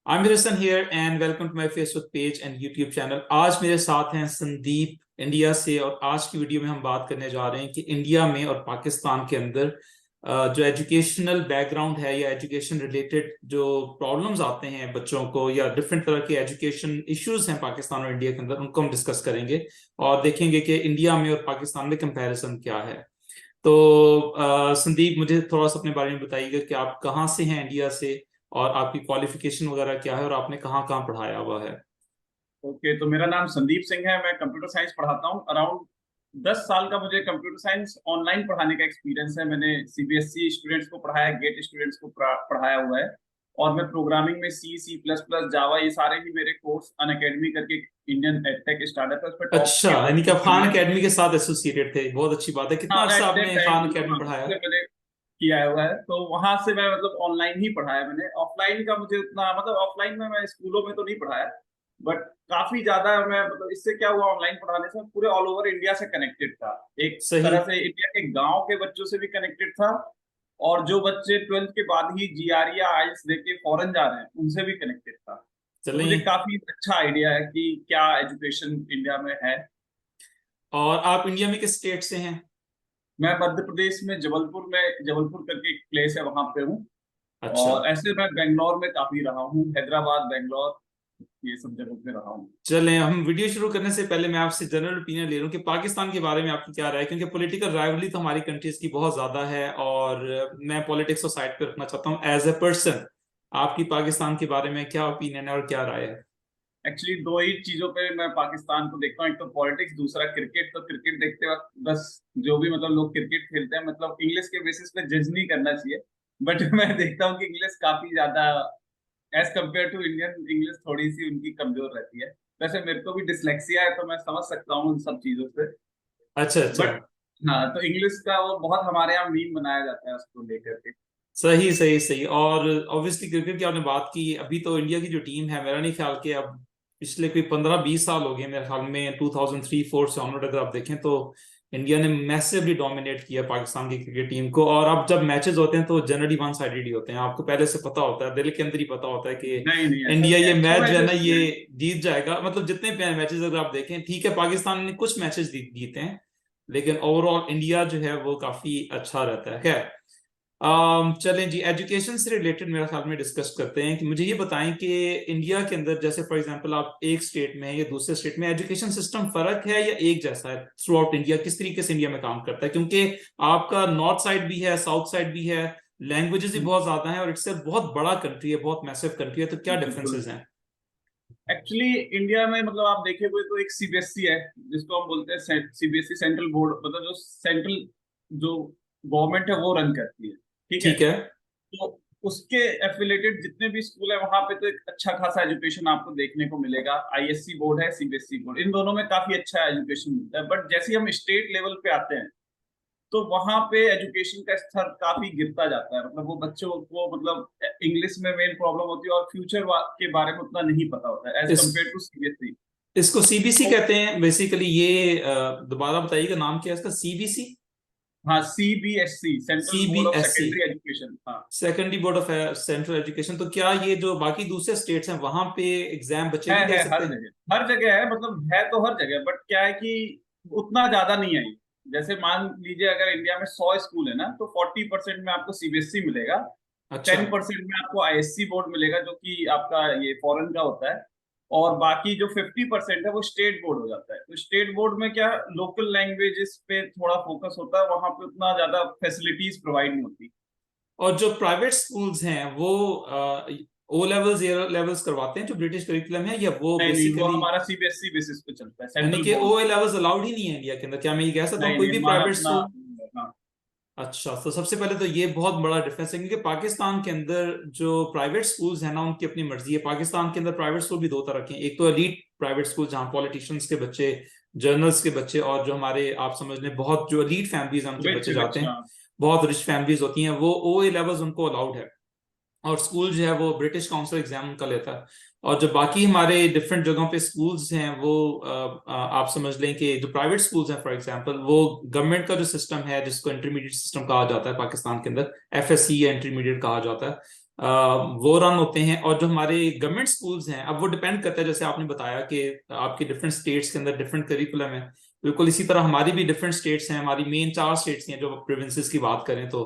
I'm Harrison here and welcome to my Facebook page and YouTube channel. आज मेरे साथ हैं संदीप इंडिया से और आज की वीडियो में हम बात करने जा रहे हैं कि इंडिया में और पाकिस्तान के अंदर जो एजुकेशनल बैकग्राउंड है या एजुकेशन रिलेटेड जो प्रॉब्लम्स आते हैं बच्चों को या डिफरेंट तरह के एजुकेशन इश्यूज हैं पाकिस्तान और इंडिया के अंदर, उनको हम डिस्कस करेंगे और देखेंगे कि इंडिया में और पाकिस्तान में कंपैरिजन क्या है। तो संदीप, मुझे थोड़ा सा अपने बारे में बताइएगा कि आप कहाँ से हैं इंडिया से और आपकी क्वालिफिकेशन वगैरह क्या है और आपने कहाँ कहाँ पढ़ाया हुआ है। ओके, तो मेरा नाम संदीप सिंह है। मैं कंप्यूटर साइंस पढ़ाता हूँ। अराउंड 10 साल का मुझे कंप्यूटर साइंस ऑनलाइन पढ़ाने का एक्सपीरियंस है। मैंने सीबीएसई स्टूडेंट्स को पढ़ाया, गेट स्टूडेंट्स को पढ़ाया हुआ है। और मैं प्रोग्रामिंग में C++, जावा, ये सारे ही मेरे कोर्स अनअकैडमी करके इंडियन एडटेक स्टार्टअप है, उस पर टॉप अच्छा, के यानी कि आप ऑफर खान में। अकेडमी के साथ एसोसिएटेड थे। बहुत अच्छी बात है। कितना हाँ, अर्सा एट दैट आपने टाइम खान अकेडमी पढ़ाया। मैंने किया हुआ है, तो वहां से मैं मतलब ऑनलाइन ही पढ़ाया। मैंने ऑफलाइन का मुझे उतना मतलब ऑफलाइन में मैं स्कूलों में तो नहीं पढ़ाया, बट काफी ज्यादा मैं मतलब इससे क्या हुआ, ऑनलाइन पढ़ाने से पूरे ऑल ओवर इंडिया से कनेक्टेड था। एक सही। तरह से इंडिया के गांव के बच्चों से भी कनेक्टेड था, और जो बच्चे 12th के बाद ही जीआर या आइल्स देके फॉरेन जा रहे हैं उनसे भी कनेक्टेड था। तो मुझे चलें। काफी अच्छा आइडिया है कि क्या एजुकेशन इंडिया में है। और आप इंडिया में किस स्टेट से हैं। मैं मध्य प्रदेश में जबलपुर करके एक प्लेस है, वहां पे हूँ। अच्छा, और ऐसे मैं बेंगलोर में काफी रहा हूँ, हैदराबाद, बेंगलोर, ये सब जगह पे रहा हूँ। चलें। हम वीडियो शुरू करने से पहले मैं आपसे जनरल ओपिनियन ले रहा हूँ कि पाकिस्तान के बारे में आपकी क्या राय है, क्योंकि पॉलिटिकल राइवलरी तो हमारी कंट्रीज की बहुत ज्यादा है और मैं पॉलिटिक्स को साइड पे रखना चाहता हूँ। एज ए पर्सन आपकी पाकिस्तान के बारे में क्या ओपिनियन है और क्या राय है। एक्चुअली दो ही चीजों पे मैं पाकिस्तान को देखता हूँ, एक तो पॉलिटिक्स, दूसरा क्रिकेट। तो क्रिकेट देखते वक्त बस जो भी मतलब लोग क्रिकेट खेलते हैं, मतलब इंग्लिश के बेसिस पे जज नहीं करना चाहिए। बट मैं देखता हूँ कि इंग्लिश काफी ज्यादा as compare to Indian English थोड़ी सी उनकी कमजोर रहती है। वैसे मेरे को भी डिसलेक्सिया है, तो मैं समझ सकता हूँ उन सब चीजों से। अच्छा अच्छा। बट हाँ, तो इंग्लिश का वो बहुत हमारे यहाँ मीम बनाया जाता है उसको लेकर के। सही सही सही। और ऑब्वियसली क्रिकेट की आपने बात की, अभी तो इंडिया की जो टीम है, मेरा नहीं ख्याल कि अब पिछले कोई 15-20 साल हो गए मेरे ख्याल में 2003-4 से ऑनवर्ड अगर आप देखें तो इंडिया ने मैसिवली डोमिनेट किया पाकिस्तान की क्रिकेट टीम को। और अब जब मैचेस होते हैं तो जनरली वन साइडेड ही होते हैं। आपको पहले से पता होता है, दिल के अंदर ही पता होता है कि नहीं नहीं, ऐसा इंडिया नहीं है, ये अच्छे मैच जो है ना मैचेस ये हुए। जीत जाएगा। मतलब जितने मैचेस अगर आप देखें, ठीक है पाकिस्तान ने कुछ मैचेस जीते हैं लेकिन ओवरऑल इंडिया जो है वो काफी अच्छा रहता है। खैर, चलें जी, एजुकेशन से रिलेटेड मेरा ख्याल में डिस्कस करते हैं कि मुझे ये बताएं कि इंडिया के अंदर जैसे फॉर एग्जांपल आप एक स्टेट में है या दूसरे स्टेट में, एजुकेशन सिस्टम फर्क है या एक जैसा है थ्रू आउट इंडिया। किस तरीके से इंडिया में काम करता है, क्योंकि आपका नॉर्थ साइड भी है, साउथ साइड भी है, लैंग्वेजेस भी बहुत ज्यादा है और इट्स बहुत बड़ा कंट्री है, बहुत मैसिव कंट्री है। तो क्या बिल्कुल। डिफरेंसेस हैं। एक्चुअली इंडिया में मतलब आप देखे हुए तो एक सीबीएसई है, जिसको हम बोलते हैं सीबीएसई सेंट्रल बोर्ड, मतलब जो सेंट्रल जो गवर्नमेंट है वो रन करती है। ठीक है। ठीक है। तो उसके एफिलेटेड जितने भी स्कूल है वहां पे तो एक अच्छा खासा एजुकेशन आपको देखने को मिलेगा। आईएससी बोर्ड है, सीबीएसई बोर्ड, इन दोनों में काफी अच्छा एजुकेशन मिलता है। बट जैसे ही हम स्टेट लेवल पे आते हैं तो वहां पे एजुकेशन का स्तर काफी गिरता जाता है। मतलब वो बच्चों को मतलब इंग्लिश में मेन प्रॉब्लम होती है और फ्यूचर के बारे में उतना नहीं पता होता है एज इस कम्पेयर टू सीबीएसई। इसको सीबीसी तो कहते हैं बेसिकली। ये दोबारा बताइएगा नाम क्या है इसका। सीबीसी। हाँ, CBSE, central board of CBSE, secondary education. हाँ, secondary board of central education. तो क्या ये जो बाकी दूसरे स्टेट्स हैं वहां पे एग्जाम बच्चे नहीं दे है सकते। हर जगह है, मतलब है तो हर जगह, बट क्या है कि उतना ज्यादा नहीं है। जैसे मान लीजिए अगर इंडिया में 100 स्कूल है ना, तो 40% में आपको सीबीएसई मिलेगा, अच्छा। 10% में आपको आईएससी बोर्ड मिलेगा जो कि आपका ये फॉरेन का होता है, और बाकी जो 50% है वो स्टेट बोर्ड हो जाता है। तो स्टेट बोर्ड में क्या, लोकल लैंग्वेजेस पे थोड़ा फोकस होता है, वहां पे उतना ज्यादा फैसिलिटीज प्रोवाइड नहीं होती। और जो प्राइवेट स्कूल्स हैं वो ओ लेवल्स ए लेवल्स करवाते हैं जो ब्रिटिश करिकुलम है, या वो नहीं नहीं, वो बेसिकली हमारा सीबीएसई बेसिस पे चलता है, यानी सेंट्रल कि ओ बोर्ड। लेवल्स अलाउड ही नहीं है इंडिया के अंदर। क्या मैं ये कह सकता हूँ नहीं कोई नहीं, भी हमारा प्राइवेट अपना। स्कूल। हाँ, अच्छा, तो सबसे पहले तो ये बहुत बड़ा डिफरेंस है, क्योंकि पाकिस्तान के अंदर जो प्राइवेट स्कूल्स हैं ना उनकी अपनी मर्जी है। पाकिस्तान के अंदर प्राइवेट स्कूल भी दो तरह के हैं। एक तो एलीट प्राइवेट स्कूल जहाँ पॉलिटिशियंस के बच्चे, जर्नल्स के बच्चे और जो हमारे आप समझ लें बहुत जो एलीट फैमिलीज हैं उनके रिच बच्चे जाते रिच, हैं। हाँ। बहुत रिच फैमिलीज होती हैं, वो ओ ए लेवल्स उनको अलाउड है। और स्कूल जो है वो ब्रिटिश काउंसिल एग्जाम उनका लेता है। और जो बाकी हमारे डिफरेंट जगहों पे स्कूल्स हैं वो आप समझ लें कि जो प्राइवेट स्कूल्स हैं फॉर एग्जांपल, वो गवर्नमेंट का जो सिस्टम है जिसको इंटरमीडिएट सिस्टम कहा जाता है पाकिस्तान के अंदर, एफएससी या इंटरमीडिएट कहा जाता है, वो रन होते हैं। और जो हमारे गवर्नमेंट स्कूल्स हैं, अब वो डिपेंड करता है, जैसे आपने बताया कि आपके डिफरेंट स्टेट्स के अंदर डिफरेंट करिकुलम है, बिल्कुल इसी तरह हमारी भी डिफरेंट स्टेट्स हैं। हमारी मेन 4 स्टेट्स हैं, जो प्रोविंसेस की बात करें तो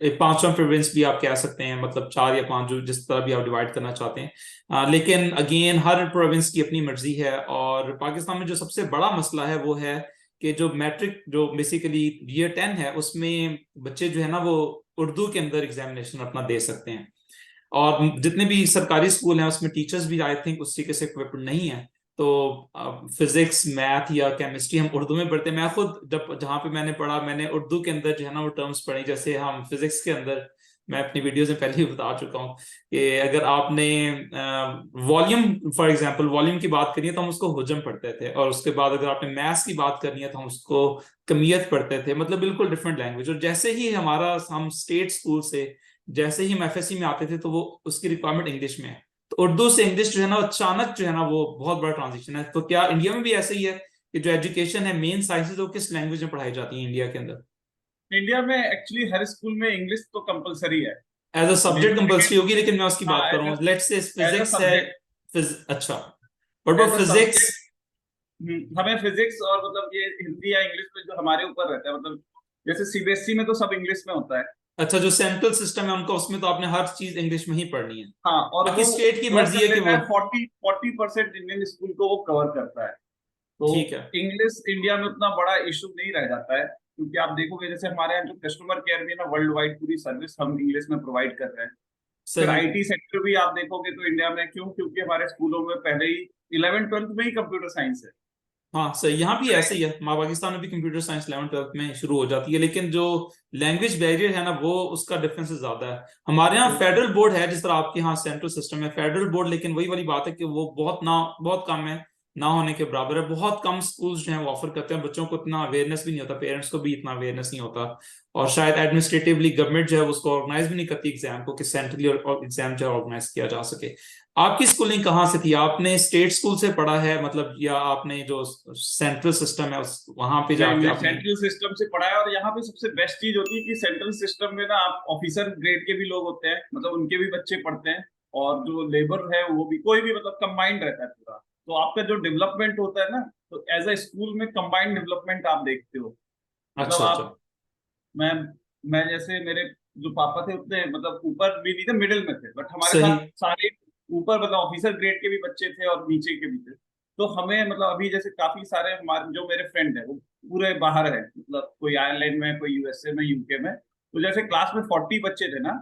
एक 5वां प्रोविंस भी आप कह सकते हैं, मतलब 4 या 5, जो जिस तरह भी आप डिवाइड करना चाहते हैं। लेकिन अगेन हर प्रोविंस की अपनी मर्जी है। और पाकिस्तान में जो सबसे बड़ा मसला है वो है कि जो मैट्रिक, जो बेसिकली ईयर 10 है, उसमें बच्चे जो है ना वो उर्दू के अंदर एग्जामिनेशन अपना दे सकते हैं। और जितने भी सरकारी स्कूल हैं उसमें टीचर्स भी आई थिंक उस तरीके से इक्विप्ड नहीं है। तो फिजिक्स, मैथ या केमिस्ट्री हम उर्दू में पढ़ते हैं। मैं खुद जब जहाँ पे मैंने पढ़ा, मैंने उर्दू के अंदर जो है ना वो टर्म्स पढ़ी। जैसे हम फिजिक्स के अंदर, मैं अपनी वीडियोस में पहले ही बता चुका हूँ कि अगर आपने वॉल्यूम, फॉर एग्जांपल वॉल्यूम की बात करिए तो हम उसको हुजम पढ़ते थे, और उसके बाद अगर आपने मैथ्स की बात करनी है तो हम उसको कमियत पढ़ते थे। मतलब बिल्कुल डिफरेंट लैंग्वेज। और जैसे ही हम स्टेट स्कूल से जैसे ही हम एफएससी में आते थे तो वो उसकी रिक्वायरमेंट इंग्लिश में है। तो उर्दू से इंग्लिश जो है ना अचानक जो है ना वो बहुत बड़ा ट्रांजिशन है। तो क्या इंडिया में भी ऐसे ही है कि जो एजुकेशन है, मेन साइंसेज, वो किस लैंग्वेज में पढ़ाई जाती है इंडिया के अंदर? इंडिया में एक्चुअली हर स्कूल में इंग्लिश तो कंपलसरी है। एज अ सब्जेक्ट मेरी कंपल्सरी सेकेंड, होगी, लेकिन मैं उसकी बात हाँ, कर रहा हूँ। Let's say as a physics है। सब्जेक्ट, अच्छा, what as about a physics? Subject हमें फिजिक्स और मतलब ये हिंदी या इंग्लिश में जो हमारे ऊपर रहता है, मतलब जैसे सीबीएसई में तो सब इंग्लिश में होता है। अच्छा, जो सेंट्रल सिस्टम है उनका, उसमें तो आपने हर चीज इंग्लिश में ही पढ़नी है। हाँ, और बाकी वो स्टेट की कवर मर्जी कर है कि लेता वो। है 40% इंडियन स्कूल को वो कवर करता है। तो ठीक है। इंग्लिश इंडिया में उतना बड़ा इशू नहीं रह जाता है, क्योंकि आप देखोगे जैसे हमारे यहाँ जो कस्टमर केयर भी है ना, वर्ल्ड वाइड पूरी सर्विस हम इंग्लिश में प्रोवाइड कर रहे हैं। फिर सही। आईटी सेक्टर भी आप देखोगे तो इंडिया में, क्यों? क्योंकि हमारे स्कूलों में पहले ही 11th-12th में ही कंप्यूटर साइंस है। हाँ सही, यहाँ भी ऐसे ही है। पाकिस्तान में भी कंप्यूटर साइंस 11th-12th में शुरू हो जाती है, लेकिन जो लैंग्वेज बैरियर है ना वो उसका डिफरेंस ज्यादा है। हमारे यहाँ बिल्कुल। फेडरल बोर्ड है, जिस तरह आपके यहाँ सेंट्रल सिस्टम है फेडरल बोर्ड, लेकिन वही वाली बात है कि वो बहुत कम है, ना होने के बराबर है। बहुत कम स्कूल्स जो है वो ऑफर करते हैं। बच्चों को इतना अवेयरनेस भी नहीं होता, पेरेंट्स को भी इतना अवेयरनेस नहीं होता। और शायद एडमिनिस्ट्रेटिवली गवर्नमेंट जो है उसको ऑर्गेनाइज भी नहीं करती एग्जाम को, कि सेंट्रली एग्जाम जो है ऑर्गेनाइज किया जा सके। आपकी स्कूलिंग कहाँ से थी? आपने स्टेट स्कूल से पढ़ा है मतलब, या आपने जो सेंट्रल सिस्टम है वहां पे नहीं, जाके मैं आपने? सेंट्रल सिस्टम से पढ़ा है, और यहाँ पे सबसे बेस्ट चीज होती है कि सेंट्रल सिस्टम में ना आप ऑफिसर ग्रेड के भी लोग होते हैं, मतलब उनके भी बच्चे पढ़ते हैं, और जो लेबर है वो भी, कोई भी मतलब कंबाइंड रहता है पूरा। तो आपका जो डेवलपमेंट होता है ना, तो एज अ स्कूल में कंबाइंड डेवलपमेंट आप देखते हो। मतलब अच्छा अच्छा। आप, मैं मैं जैसे मेरे जो पापा थे उतने मतलब ऊपर भी नहीं थे, मिडिल में थे, बट हमारे सही। साथ सारे ऊपर मतलब ऑफिसर ग्रेड के भी बच्चे थे और नीचे के भी थे। तो हमें मतलब अभी जैसे काफी सारे हमारे जो मेरे फ्रेंड है वो पूरे बाहर है, मतलब कोई आयरलैंड में, कोई यूएसए में, यूके में। तो जैसे क्लास में 40 बच्चे थे ना,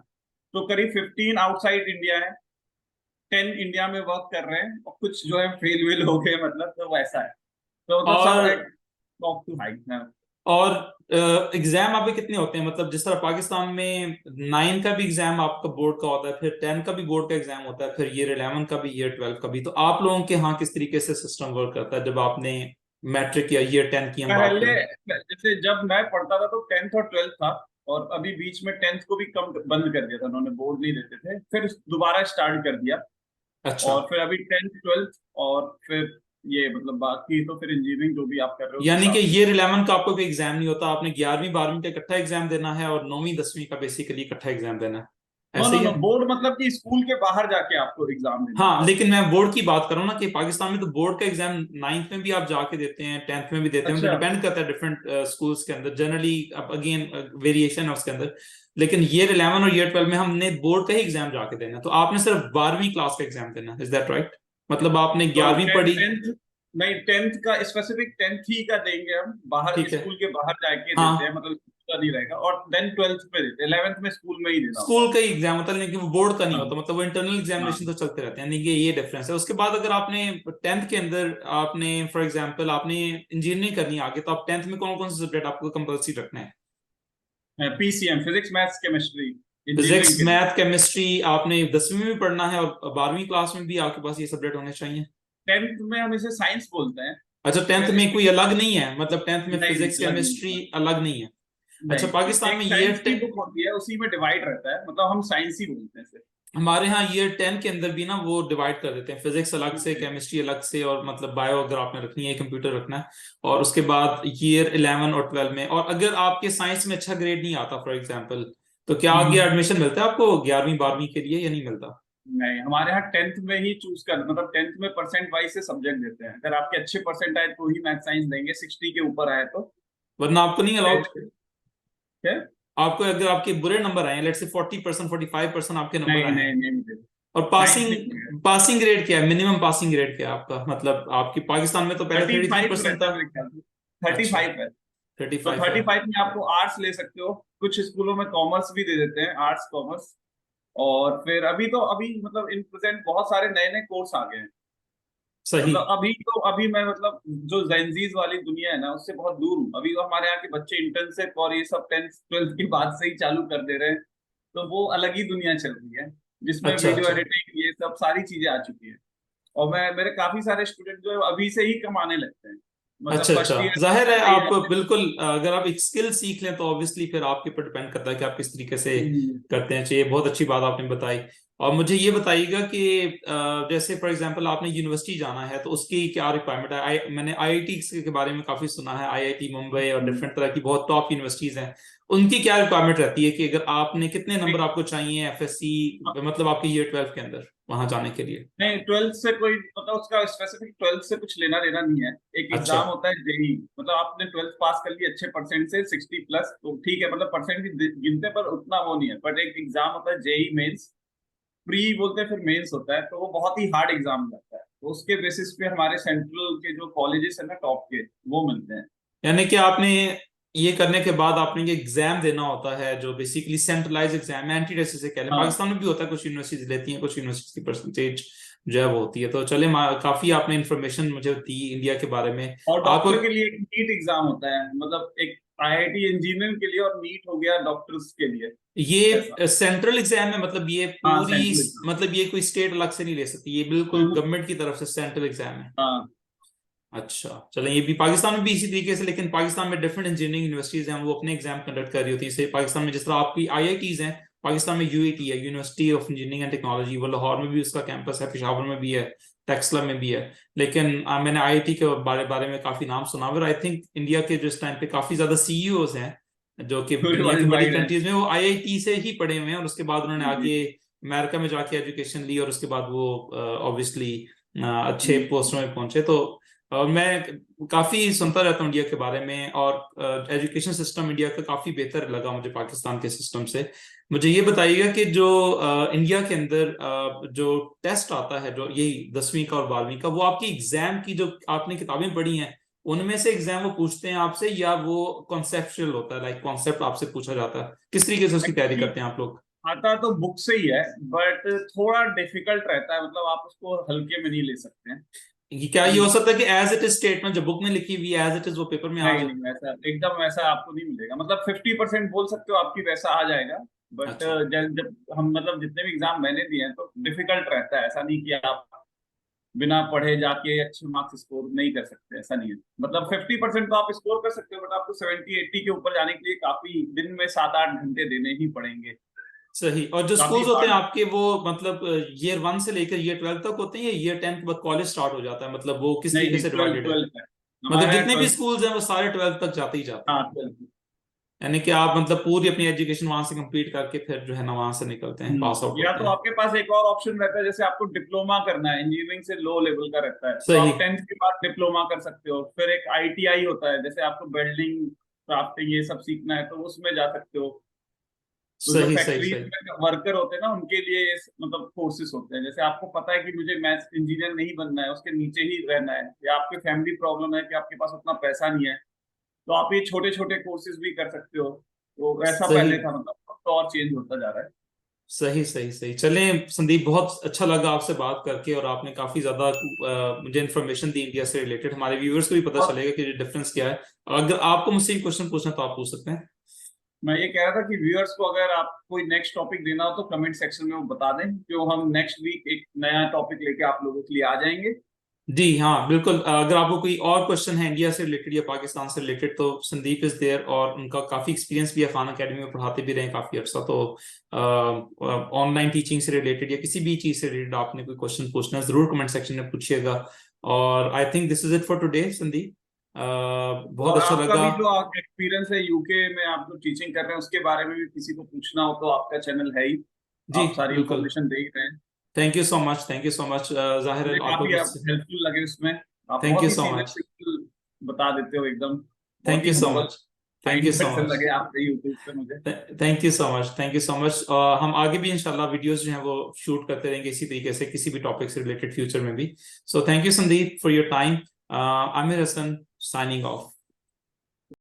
तो करीब 15 आउटसाइड इंडिया है, 10 इंडिया में वर्क कर रहे हैं, और कुछ जो है फेल वेल हो गए, मतलब तो वैसा है। तो मतलब सब एट और टॉप टू हाई। और एग्जाम आपके कितने होते हैं? मतलब जिस तरह पाकिस्तान में 9 का भी एग्जाम आपका बोर्ड का होता है, फिर 10 का भी बोर्ड का एग्जाम होता है, फिर ईयर 11 का भी, ईयर 12 का भी। तो आप लोगों के यहाँ किस तरीके से सिस्टम वर्क करता है जब आपने मैट्रिक या ईयर 10 की हम बात पहले करें? जैसे जब मैं पढ़ता था तो 10th और 12th था, और अभी बीच में 10th को भी कम बंद कर दिया था उन्होंने, बोर्ड नहीं देते थे, फिर दोबारा स्टार्ट कर दिया। अच्छा, और फिर अभी 10th 12th, और फिर ये मतलब बाकी तो फिर इंजीनियरिंग जो भी आप कर रहे हो उस यानी कि हिसाब से। ईयर 11 का आपको कोई एग्जाम नहीं होता, आपने 11वीं 12वीं का इकट्ठा एग्जाम देना है, और 9वीं 10वीं का बेसिकली इकट्ठा एग्जाम देना है, नो ऐसा नो ही नो, है? बोर्ड मतलब कि स्कूल के बाहर जाके आपको एग्जाम देना हाँ, होता है। लेकिन मैं बोर्ड की बात कर रहा हूँ ना, कि पाकिस्तान में तो बोर्ड का एग्जाम 9th में भी आप जाके देते हैं, 10th में भी देते हैं, तो अच्छा। डिपेंड करता है डिफरेंट स्कूल्स के अंदर। जनरली अब अगेन वेरिएशन है उसके अंदर। लेकिन ईयर 11 और ईयर 12 में हमने बोर्ड का ही एग्जाम जाके देना है। तो आपने सिर्फ 12वीं क्लास का एग्जाम देना है, इज दैट राइट? मतलब आपने नो नो, 11वीं पढ़ी। 10th नहीं, 10th का स्पेसिफिक 10th ही का देंगे हम, बाहर ठीक है। स्कूल के बाहर जाके देते हैं, हाँ, मतलब स्कूल का नहीं रहेगा, और देन 12th में देते हैं, 11th में स्कूल में ही देना होता स्कूल का ही एग्जाम होता है, लेकिन वो बोर्ड का नहीं है। होता। मतलब वो इंटरनल हाँ एग्जामिनेशन तो चलते रहते हैं, यानी कि ये डिफरेंस है। उसके बाद अगर आपने 10th के अंदर आपने फॉर एग्जांपल आपने इंजीनियरिंग करनी है आगे, तो आप 10th में कौन कौन से सब्जेक्ट आपको कंपल्सरी रखना है? हाँ, PCM, physics maths chemistry, physics, engineering के लिए। मैथ, केमिस्ट्री आपने 10वीं में भी पढ़ना है, और 12वीं क्लास में भी आपके पास ये सब्जेक्ट होने चाहिए? 10th में हम इसे साइंस बोलते हैं। अच्छा, 10th फिर में इसके, कोई अलग नहीं है? मतलब 10th में नहीं नहीं, फिजिक्स अलग नहीं केमिस्ट्री अलग। अलग नहीं है? अच्छा, नहीं, पाकिस्तान एक में साइंस की बुक होती है, उसी में डिवाइड रहता है, मतलब हम साइंस ही बोलते हैं इसे। हमारे यहाँ ईयर 10 के अंदर भी ना वो डिवाइड कर देते हैं, फिजिक्स अलग से, केमिस्ट्री अलग से, और मतलब बायो अगर आपने रखनी है, कंप्यूटर रखना है। और उसके बाद ईयर 11 और 12 में, और अगर आपके साइंस में अच्छा ग्रेड नहीं आता फॉर एग्जांपल, तो क्या आगे एडमिशन मिलता है आपको 11वीं 12वीं के लिए या नहीं मिलता? नहीं, हमारे यहाँ 10th में ही चूज कर, मतलब 10th में परसेंट वाइज से सब्जेक्ट देते हैं। अगर आपके अच्छे परसेंट आए तो ही मैथ साइंस देंगे, 60 के ऊपर आए तो। वरना आपको नहीं अलाउड? क्या? आपको अगर आपके बुरे नंबर आए, लेट्स से 40%, 45% आपके नंबर नहीं आए नहीं हैं, नहीं मुझे और 90 पासिंग ग्रेड क्या है, मिनिमम पासिंग ग्रेड क्या है आपका? मतलब आपकी पाकिस्तान में तो पहले 35 33% रहता था। है मेरे ख्याल से। अच्छा, 35 है। तो 35 है। 35 में आपको आर्ट्स ले सकते हो। कुछ स्कूलों में कॉमर्स भी दे देते हैं, आर्ट्स कॉमर्स। और फिर अभी मतलब इन प्रेजेंट बहुत सारे नए नए कोर्स आ गए हैं। सही। मतलब अभी मैं मतलब जो जेंजीज वाली दुनिया है ना, उससे बहुत दूर हूँ। अभी तो हमारे यहाँ के बच्चे इंटर्नशिप और ये सब 10th 12th के बाद से ही चालू कर दे रहे हैं। तो वो अलग ही दुनिया चल रही है, जिसमें अच्छा वीडियो अच्छा एडिटिंग ये सब सारी चीजें आ चुकी है। और मेरे काफी सारे स्टूडेंट जो है अभी से ही कमाने लगते हैं। मतलब अच्छा अच्छा, फर्स्ट ईयर जाहिर है से ही आप आते बिल्कुल अगर आप एक स्किल सीख लें तो ऑब्वियसली फिर आपके ऊपर डिपेंड करता है कि आप किस तरीके से हैं। करते हैं। चाहिए, बहुत अच्छी बात आपने बताई। और मुझे ये बताइएगा कि जैसे फॉर एग्जांपल आपने यूनिवर्सिटी जाना है तो उसकी क्या रिक्वायरमेंट है? मैंने आईआईटी के बारे में काफी सुना है, आईआईटी मुंबई और डिफरेंट तरह की बहुत टॉप यूनिवर्सिटीज हैं। उनकी क्या रिक्वायरमेंट रहती है कि अगर आपने कितने नंबर आपको चाहिए एफएससी, मतलब आपके ईयर 12 के अंदर वहां जाने के लिए? नहीं, 12th से कोई मतलब उसका स्पेसिफिक 12th से कुछ लेना देना नहीं है। एक अच्छा एग्जाम होता है जेई, मतलब आपने 12th पास कर लिया अच्छे परसेंट से 60 प्लस, तो ठीक है, मतलब परसेंट भी गिनते हैं, पर उतना वो नहीं है। बट एक एग्जाम होता है जेई मेंस, प्री बोलते हैं, फिर मेंस होता है। तो वो बहुत ही हार्ड एग्जाम रहता है। तो उसके बेसिस पे हमारे सेंट्रल के जो कॉलेजेस है ना टॉप के, वो मिलते हैं। यानी कि आपने ये करने के बाद आपने ये एग्जाम देना होता है जो बेसिकली सेंट्रलाइज एग्जाम है, एंटी से कह लें। हाँ। पाकिस्तान में भी होता है, कुछ यूनिवर्सिटीज लेती हैं, कुछ यूनिवर्सिटीज की परसेंटेज जो है वो होती है। तो चले, काफी आपने इंफॉर्मेशन मुझे दी इंडिया के बारे में। और आपको डॉक्टर के लिए एक नीट एग्जाम होता है, मतलब एक आईआईटी इंजीनियर के लिए, और नीट हो गया डॉक्टर्स के लिए। ऐसा। ये सेंट्रल एग्जाम है, मतलब ये हाँ, पूरी, सेंट्रल एग्जाम। मतलब ये कोई स्टेट अलग से नहीं ले सकती, ये बिल्कुल गवर्नमेंट की तरफ से सेंट्रल एग्जाम है? हाँ। अच्छा, चलें, ये भी पाकिस्तान में भी इसी तरीके से, लेकिन पाकिस्तान में डिफरेंट इंजीनियरिंग यूनिवर्सिटीज हैं, वो अपने एग्जाम कंडक्ट कर रही होती है। जैसे पाकिस्तान में जिस तरह आपकी आईआईटीज हैं, पाकिस्तान में यूएटी है, university of engineering and technology, वो लाहौर में भी उसका कैंपस है, पेशावर में भी है, टेक्सला में भी है। लेकिन मैंने आईआईटी के बारे में काफी नाम सुना हुआ। आई थिंक इंडिया के जो इस टाइम पे काफी ज्यादा सीईओज हैं जो कि पूरे दुनिया की वर्ल्ड बड़ी वाइड है। कंट्रीज में, वो आईआईटी से ही पढ़े हुए हैं, और उसके बाद उन्होंने जी। आगे अमेरिका में जाके एजुकेशन ली, और उसके बाद वो ऑब्वियसली अच्छे हम्म। पोस्टों में पहुंचे। तो मैं काफी सुनता रहता हूँ इंडिया के बारे में, और एजुकेशन सिस्टम इंडिया का काफी बेहतर लगा मुझे पाकिस्तान के सिस्टम से। मुझे ये बताइएगा कि जो इंडिया के अंदर जो टेस्ट आता है, जो यही 10वीं का और 12वीं का, वो आपकी एग्जाम की जो आपने किताबें पढ़ी हैं उनमें से एग्जाम वो पूछते हैं आपसे, या वो कॉन्सेप्चुअल होता है, लाइक कॉन्सेप्ट आपसे पूछा जाता है? किस तरीके से उसकी तैयारी एक्चुअली करते हैं आप लोग? आता तो बुक से ही है, बट थोड़ा डिफिकल्ट रहता है। मतलब आप उसको हल्के में नहीं ले सकते हैं। क्या ये हो सकता है कि एज इट इज स्टेटमेंट जो बुक में लिखी हुई है एज इट इज वो पेपर में आ नहीं जाए? नहीं, वैसा एकदम वैसा आपको नहीं मिलेगा। मतलब 50% बोल सकते हो आपकी वैसा आ जाएगा। बट अच्छा जब जब हम मतलब जितने भी एग्जाम मैंने दिए हैं तो डिफिकल्ट रहता है। ऐसा नहीं कि आप बिना पढ़े जाके अच्छे मार्क्स स्कोर नहीं कर सकते, ऐसा नहीं है। मतलब 50% तो आप स्कोर कर सकते हो, बट आपको 70-80 के ऊपर जाने के लिए काफी दिन में 7-8 घंटे देने ही पड़ेंगे। सही। और जो काफी स्कूल्स होते हैं हार्ड। आपके, वो मतलब ईयर 1 से लेकर ईयर 12 तक होते हैं, या ईयर 10 के बाद कॉलेज स्टार्ट हो जाता है? मतलब वो किस नहीं तरीके नहीं, से 12 डिवाइडेड है? 12 है। मतलब हमारे यहाँ जितने भी 12। स्कूल्स हैं वो सारे 12 तक जाते ही जाते हाँ, हैं? 12। यानी कि आप मतलब पूरी अपनी एजुकेशन वहां से कंप्लीट करके फिर जो है ना वहां से निकलते हैं, पास आउट या होते तो हैं? आपके पास एक और ऑप्शन रहता है, जैसे आपको डिप्लोमा करना है, इंजीनियरिंग से लो लेवल का रहता है, तो सही आप 10th के बाद डिप्लोमा कर सकते हो। फिर एक आईटीआई होता है, जैसे आपको वेल्डिंग क्राफ्टिंग ये सब सीखना है तो उसमें जा सकते हो। तो जो सही सही फैक्ट्रीज सही। में वर्कर होते हैं ना, उनके लिए ये मतलब कोर्सेज होते हैं। जैसे आपको पता है कि मुझे मैथ्स इंजीनियर नहीं बनना है, उसके नीचे ही रहना है, या आपके फैमिली प्रॉब्लम है कि आपके पास उतना पैसा नहीं है, तो आप ये छोटे छोटे कोर्सेज भी कर सकते हो। तो ऐसा सही पहले था, मतलब अब तो और चेंज होता जा रहा है। सही सही सही। चलें संदीप, बहुत अच्छा लगा आपसे बात करके, और आपने काफी ज्यादा मुझे इन्फॉर्मेशन दी इंडिया से रिलेटेड। हमारे व्यूअर्स को भी पता और चलेगा कि डिफरेंस क्या है। अगर आपको मुझसे क्वेश्चन पूछना तो आप पूछ सकते हैं। मैं ये कह रहा था कि व्यूअर्स को अगर आप कोई नेक्स्ट टॉपिक देना हो तो कमेंट सेक्शन में वो बता दें, जो हम नेक्स्ट वीक एक नया टॉपिक लेके आप लोगों के लिए आ जाएंगे। जी हाँ, बिल्कुल। अगर आपको कोई और क्वेश्चन है इंडिया से रिलेटेड या पाकिस्तान से रिलेटेड, तो संदीप इज देयर, और उनका काफी एक्सपीरियंस भी है, खान अकेडमी में पढ़ाते भी रहे काफी अर्सा। तो ऑनलाइन टीचिंग से रिलेटेड या किसी भी चीज से रिलेटेड आपने कोई क्वेश्चन पूछना है, जरूर कमेंट सेक्शन में पूछिएगा। और I think this is it for today Sandeep. बहुत और अच्छा आपका लगा। भी जो एक्सपीरियंस है यूके में, आप जो टीचिंग कर रहे हैं उसके बारे में भी किसी को पूछना हो तो आपका चैनल है ही, जी आप सारी बिल्कुल। इंफॉर्मेशन दे ही रहे हैं। Thank you so much, thank you so much. जाहिर है मुझे आपको काफी आप कुछ। हेल्पफुल लगे उसमें, आप थैंक यू बहुत ही सो चीजें मच, सिंपल बता देते हो एकदम, बहुत thank he you so humble much, thank you kind so person much, लगे आप यूट्यूब पे मुझे। Thank you so much, thank you so much. हम आगे भी इंशाल्लाह वीडियोस जो हैं वो शूट करते रहेंगे इसी तरीके से, किसी भी टॉपिक से रिलेटेड फ्यूचर में भी। So thank you Sandeep for your time. Aamir Hasan signing of.